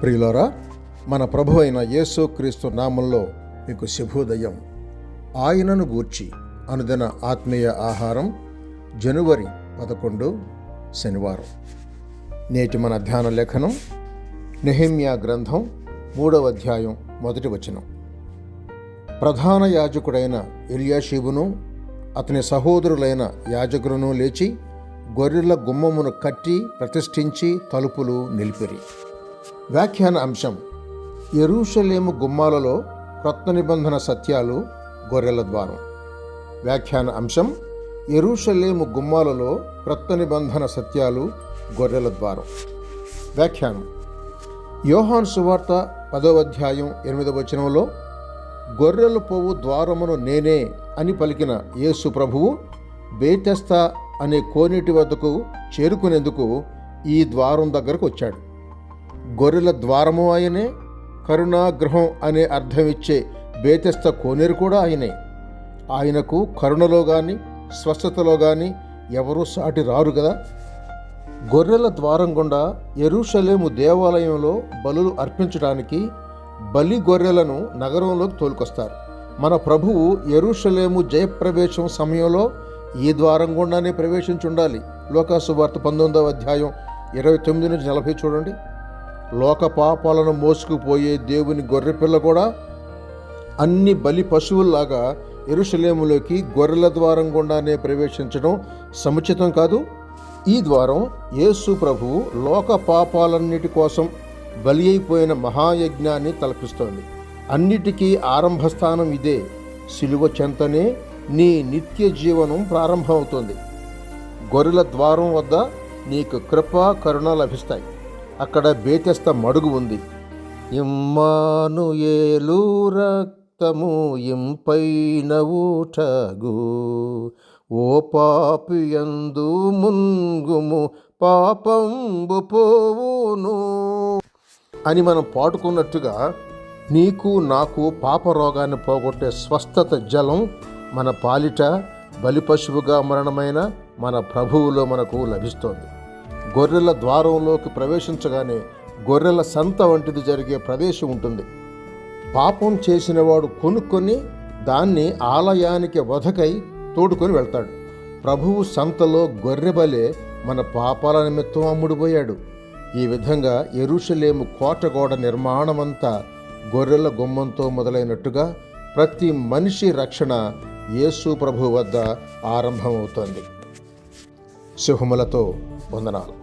ప్రియులారా, మన ప్రభు అయిన యేసు క్రీస్తు నామంలో మీకు శుభోదయం. ఆయనను గూర్చి అనుదిన ఆత్మీయ ఆహారం, జనవరి 11 శనివారం. నేటి మన ధ్యాన లేఖనం నెహెమ్యా గ్రంథం 3వ అధ్యాయం 1వ వచనం. ప్రధాన యాజకుడైన ఎల్యాషీబును అతని సహోదరులైన యాజకులను లేచి గొర్రెల గుమ్మమును కట్టి ప్రతిష్ఠించి తలుపులు నిలిపిరి. వ్యాఖ్యాన అంశం: యెరూషలేము గుమ్మాలలో క్రొత్త నిబంధన సత్యాలు, గొర్రెల ద్వారం. వ్యాఖ్యాన అంశం: యెరూషలేము గుమ్మాలలో క్రొత్త నిబంధన సత్యాలు, గొర్రెల ద్వారం. వ్యాఖ్యానం: యోహాను సువార్త 10వ అధ్యాయం 8వ వచనంలో గొర్రెలు పోవు ద్వారమును నేనే అని పలికిన యేసు ప్రభువు బేతెస్దా అనే కోనేటి వద్దకు చేరుకునేందుకు ఈ ద్వారం దగ్గరకు వచ్చాడు. గొర్రెల ద్వారము ఆయనే, కరుణాగృహం అనే అర్థమిచ్చే బేతెస్దా కోనేరు కూడా ఆయనే. ఆయనకు కరుణలో కానీ స్వస్థతలో కానీ ఎవరూ సాటి రారు కదా. గొర్రెల ద్వారం గుండా యెరూషలేము దేవాలయంలో బలులు అర్పించడానికి బలి గొర్రెలను నగరంలోకి తోలుకొస్తారు. మన ప్రభువు యెరూషలేము జయప్రవేశం సమయంలో ఈ ద్వారం గుండానే ప్రవేశించుండాలి. లూకా సువార్త 19వ అధ్యాయం 29 నుంచి 40 చూడండి. లోక పాపాలను మోసుకుపోయే దేవుని గొర్రెపిల్ల కూడా అన్ని బలి పశువుల్లాగా యెరూషలేములోకి గొర్రెల ద్వారం గుండానే ప్రవేశించడం సముచితం కాదు. ఈ ద్వారం యేసు ప్రభువు లోక పాపాలన్నిటి కోసం బలి అయిపోయిన మహాయజ్ఞాన్ని తలపిస్తోంది. అన్నిటికీ ఆరంభస్థానం ఇదే. సిలువ చెంతనే నీ నిత్య జీవనం ప్రారంభమవుతుంది. గొర్రెల ద్వారం వద్ద నీకు కృప, కరుణ లభిస్తాయి. అక్కడ బేతెస్దా మడుగు ఉంది. ఇమ్మానుయేలు రక్తము ఇంపైన ఊటగు, ఓ పాపియందు మున్గుము పాపంబు పోవును అని మనం పాడుకున్నట్టుగా నీకు నాకు పాపరోగాన్ని పోగొట్టే స్వస్థత జలం మన పాలిట బలి పశువుగా మరణమైన మన ప్రభువులో మనకు లభిస్తోంది. గొర్రెల ద్వారంలోకి ప్రవేశించగానే గొర్రెల సంత వంటిది జరిగే ప్రదేశం ఉంటుంది. పాపం చేసినవాడు కొనుక్కొని దాన్ని ఆలయానికి వధకై తోడుకొని వెళ్తాడు. ప్రభువు సంతలో గొర్రెబలే మన పాపాల నిమిత్తం అమ్ముడుపోయాడు. ఈ విధంగా యెరూషలేము కోటగోడ నిర్మాణమంతా గొర్రెల గుమ్మంతో మొదలైనట్టుగా ప్రతి మనిషి రక్షణ యేసు ప్రభు వద్ద ఆరంభమవుతోంది. శుభములతో వందనాలు.